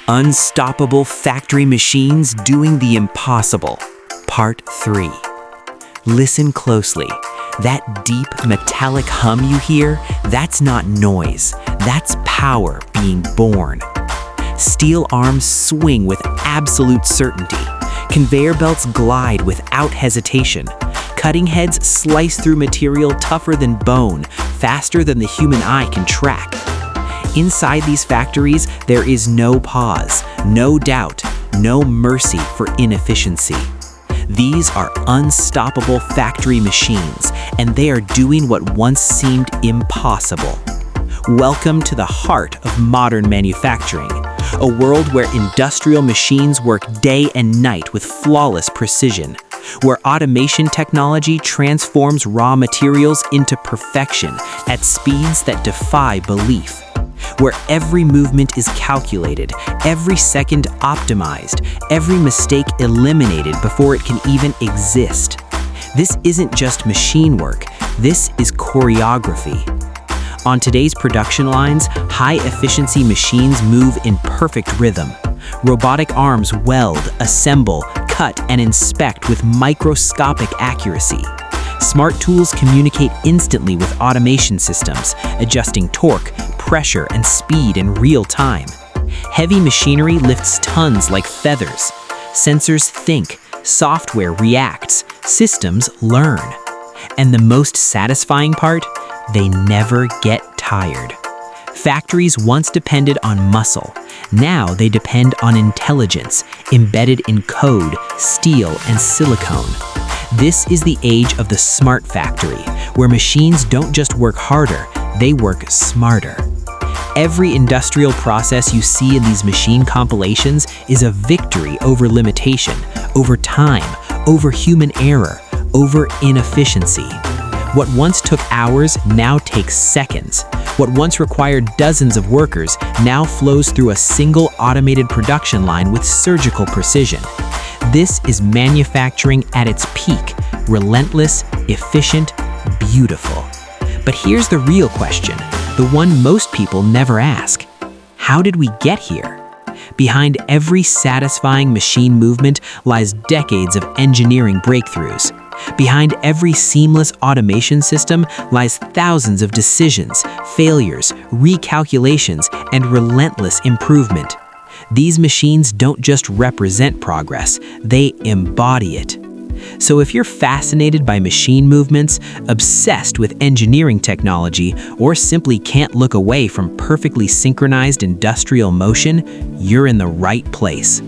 Unstoppable factory machines doing the impossible. Part 3. Listen closely. That deep metallic hum you hear, that's not noise. That's power being born. Steel arms swing with absolute certainty. Conveyor belts glide without hesitation. Cutting heads slice through material tougher than bone, faster than the human eye can track. Inside these factories, there is no pause, no doubt, no mercy for inefficiency. These are unstoppable factory machines, and they are doing what once seemed impossible. Welcome to the heart of modern manufacturing, a world where industrial machines work day and night with flawless precision, where automation technology transforms raw materials into perfection at speeds that defy belief, where every movement is calculated, every second optimized, every mistake eliminated before it can even exist. This isn't just machine work, this is choreography. On today's production lines, high-efficiency machines move in perfect rhythm. Robotic arms weld, assemble, cut, and inspect with microscopic accuracy. Smart tools communicate instantly with automation systems, adjusting torque, pressure, and speed in real time. Heavy machinery lifts tons like feathers. Sensors think, software reacts, systems learn. And the most satisfying part? They never get tired. Factories once depended on muscle. Now they depend on intelligence, embedded in code, steel, and silicone. This is the age of the smart factory, where machines don't just work harder, they work smarter. Every industrial process you see in these machine compilations is a victory over limitation, over time, over human error, over inefficiency. What once took hours now takes seconds. What once required dozens of workers now flows through a single automated production line with surgical precision. This is manufacturing at its peak, relentless, efficient, beautiful. But here's the real question, the one most people never ask. How did we get here? Behind every satisfying machine movement lies decades of engineering breakthroughs. Behind every seamless automation system lies thousands of decisions, failures, recalculations, and relentless improvement. These machines don't just represent progress, they embody it. So if you're fascinated by machine movements, obsessed with engineering technology, or simply can't look away from perfectly synchronized industrial motion, you're in the right place.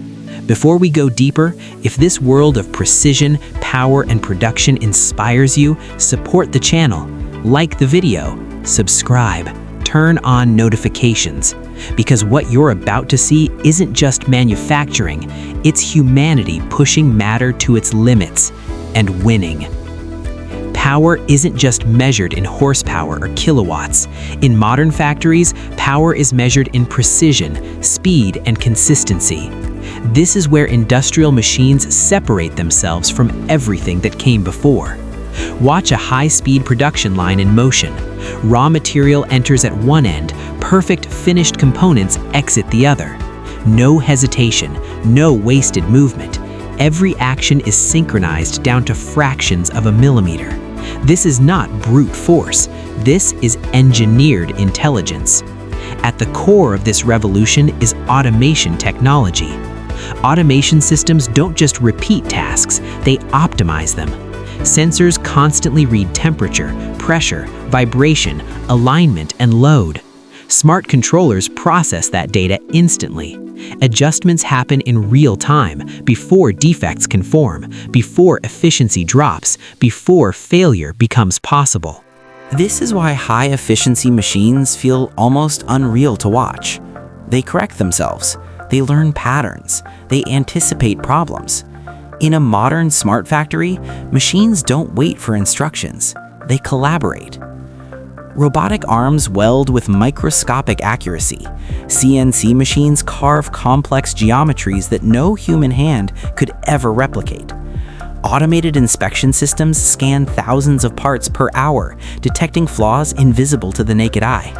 Before we go deeper, if this world of precision, power, and production inspires you, support the channel, like the video, subscribe, turn on notifications. Because what you're about to see isn't just manufacturing, it's humanity pushing matter to its limits and winning. Power isn't just measured in horsepower or kilowatts. In modern factories, power is measured in precision, speed, and consistency. This is where industrial machines separate themselves from everything that came before. Watch a high-speed production line in motion. Raw material enters at one end, perfect finished components exit the other. No hesitation, no wasted movement. Every action is synchronized down to fractions of a millimeter. This is not brute force. This is engineered intelligence. At the core of this revolution is automation technology. Automation systems don't just repeat tasks, they optimize them. Sensors constantly read temperature, pressure, vibration, alignment, and load. Smart controllers process that data instantly. Adjustments happen in real time, before defects can form, before efficiency drops, before failure becomes possible. This is why high-efficiency machines feel almost unreal to watch. They correct themselves. They learn patterns. They anticipate problems. In a modern smart factory, machines don't wait for instructions. They collaborate. Robotic arms weld with microscopic accuracy. CNC machines carve complex geometries that no human hand could ever replicate. Automated inspection systems scan thousands of parts per hour, detecting flaws invisible to the naked eye.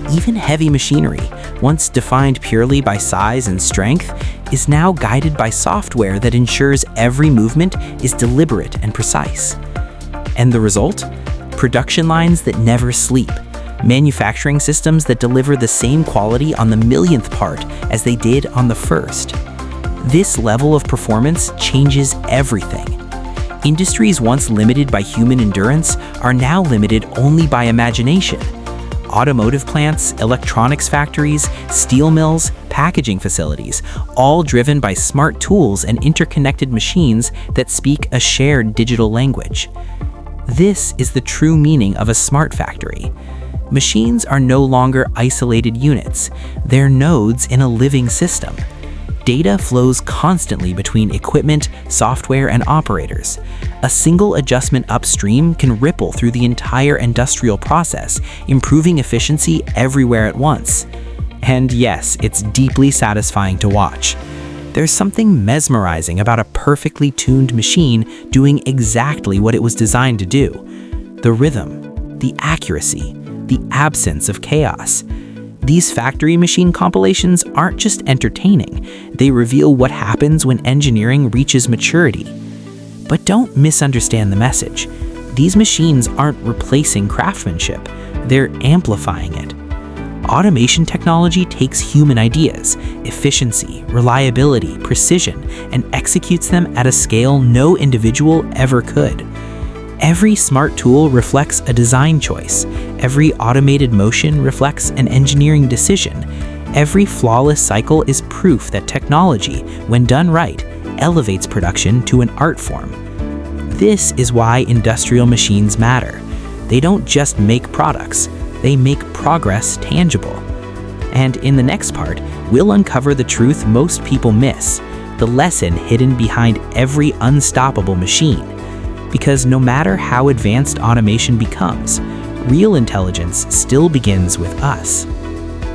Even heavy machinery, once defined purely by size and strength, is now guided by software that ensures every movement is deliberate and precise. And the result? Production lines that never sleep, manufacturing systems that deliver the same quality on the millionth part as they did on the first. This level of performance changes everything. Industries once limited by human endurance are now limited only by imagination. Automotive plants, electronics factories, steel mills, packaging facilities, all driven by smart tools and interconnected machines that speak a shared digital language. This is the true meaning of a smart factory. Machines are no longer isolated units, they're nodes in a living system. Data flows constantly between equipment, software, and operators. A single adjustment upstream can ripple through the entire industrial process, improving efficiency everywhere at once. And yes, it's deeply satisfying to watch. There's something mesmerizing about a perfectly tuned machine doing exactly what it was designed to do. The rhythm, the accuracy, the absence of chaos. These factory machine compilations aren't just entertaining, they reveal what happens when engineering reaches maturity. But don't misunderstand the message. These machines aren't replacing craftsmanship, they're amplifying it. Automation technology takes human ideas, efficiency, reliability, precision, and executes them at a scale no individual ever could. Every smart tool reflects a design choice. Every automated motion reflects an engineering decision. Every flawless cycle is proof that technology, when done right, elevates production to an art form. This is why industrial machines matter. They don't just make products, they make progress tangible. And in the next part, we'll uncover the truth most people miss, the lesson hidden behind every unstoppable machine. Because no matter how advanced automation becomes, real intelligence still begins with us.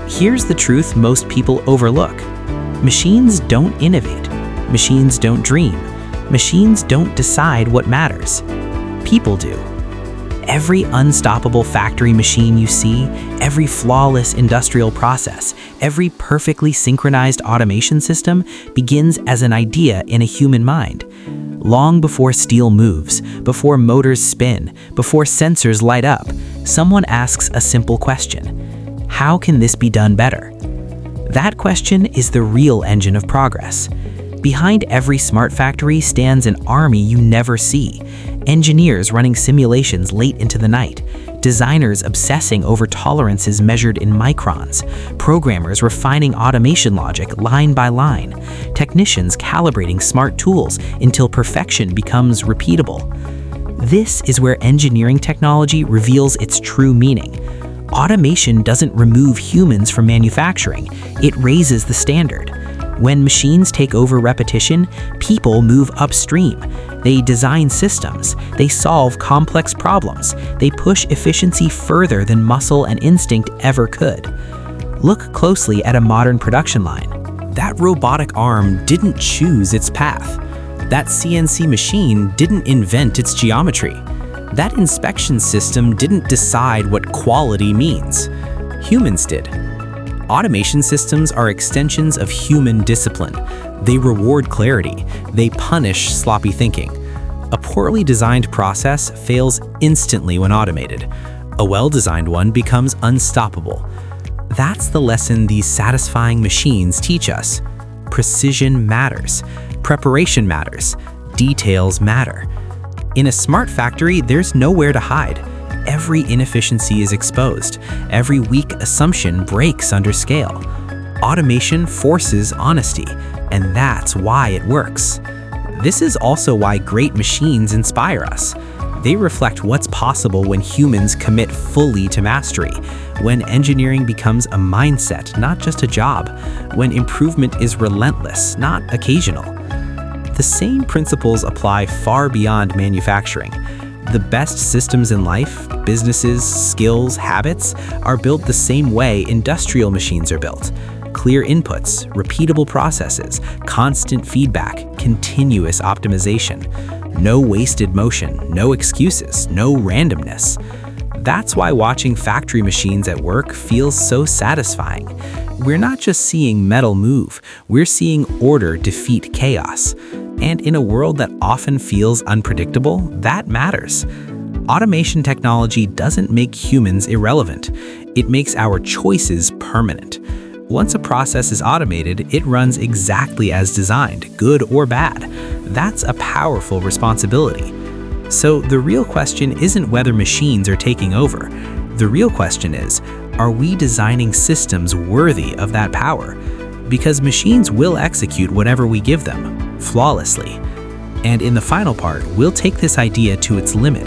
Here's the truth most people overlook. Machines don't innovate. Machines don't dream. Machines don't decide what matters. People do. Every unstoppable factory machine you see, every flawless industrial process, every perfectly synchronized automation system begins as an idea in a human mind. Long before steel moves, before motors spin, before sensors light up, someone asks a simple question: how can this be done better? That question is the real engine of progress. Behind every smart factory stands an army you never see. Engineers running simulations late into the night, designers obsessing over tolerances measured in microns, programmers refining automation logic line by line, technicians calibrating smart tools until perfection becomes repeatable. This is where engineering technology reveals its true meaning. Automation doesn't remove humans from manufacturing, it raises the standard. When machines take over repetition, people move upstream. They design systems, they solve complex problems, they push efficiency further than muscle and instinct ever could. Look closely at a modern production line. That robotic arm didn't choose its path. That CNC machine didn't invent its geometry. That inspection system didn't decide what quality means. Humans did. Automation systems are extensions of human discipline. They reward clarity. They punish sloppy thinking. A poorly designed process fails instantly when automated. A well-designed one becomes unstoppable. That's the lesson these satisfying machines teach us. Precision matters. Preparation matters. Details matter. In a smart factory, there's nowhere to hide. Every inefficiency is exposed. Every weak assumption breaks under scale. Automation forces honesty, and that's why it works. This is also why great machines inspire us. They reflect what's possible when humans commit fully to mastery, when engineering becomes a mindset, not just a job, when improvement is relentless, not occasional. The same principles apply far beyond manufacturing. The best systems in life, businesses, skills, habits, are built the same way industrial machines are built. Clear inputs, repeatable processes, constant feedback, continuous optimization. No wasted motion, no excuses, no randomness. That's why watching factory machines at work feels so satisfying. We're not just seeing metal move, we're seeing order defeat chaos. And in a world that often feels unpredictable, that matters. Automation technology doesn't make humans irrelevant. It makes our choices permanent. Once a process is automated, it runs exactly as designed, good or bad. That's a powerful responsibility. So the real question isn't whether machines are taking over. The real question is, are we designing systems worthy of that power? Because machines will execute whatever we give them, flawlessly. And in the final part, we'll take this idea to its limit,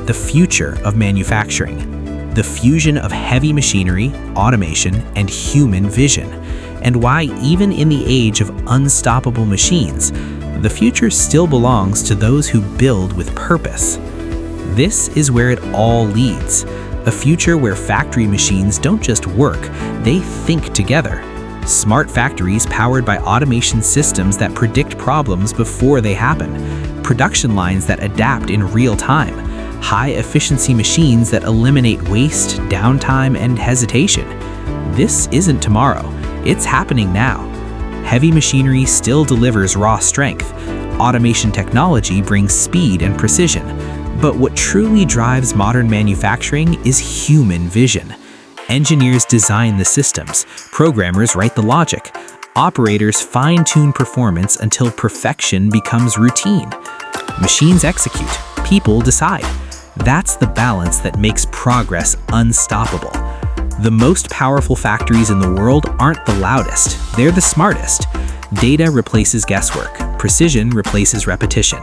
the future of manufacturing, the fusion of heavy machinery, automation, and human vision, and why even in the age of unstoppable machines, the future still belongs to those who build with purpose. This is where it all leads, a future where factory machines don't just work, they think together. Smart factories powered by automation systems that predict problems before they happen, production lines that adapt in real time, high-efficiency machines that eliminate waste, downtime, and hesitation. This isn't tomorrow, it's happening now. Heavy machinery still delivers raw strength. Automation technology brings speed and precision. But what truly drives modern manufacturing is human vision. Engineers design the systems, programmers write the logic, operators fine-tune performance until perfection becomes routine. Machines execute, people decide. That's the balance that makes progress unstoppable. The most powerful factories in the world aren't the loudest, they're the smartest. Data replaces guesswork, precision replaces repetition.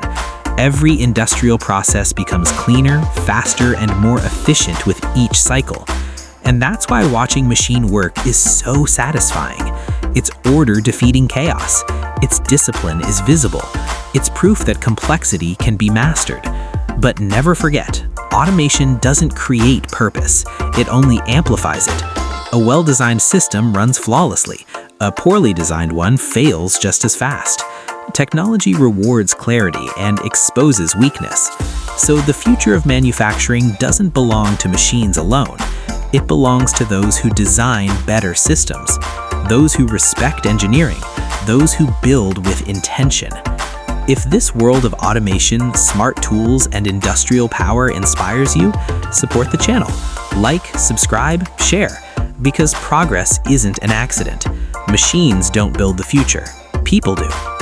Every industrial process becomes cleaner, faster, and more efficient with each cycle. And that's why watching machine work is so satisfying. It's order defeating chaos. Its discipline is visible. It's proof that complexity can be mastered. But never forget, automation doesn't create purpose, it only amplifies it. A well-designed system runs flawlessly. A poorly designed one fails just as fast. Technology rewards clarity and exposes weakness. So the future of manufacturing doesn't belong to machines alone. It belongs to those who design better systems, those who respect engineering, those who build with intention. If this world of automation, smart tools, and industrial power inspires you, support the channel. Like, subscribe, share, because progress isn't an accident. Machines don't build the future, people do.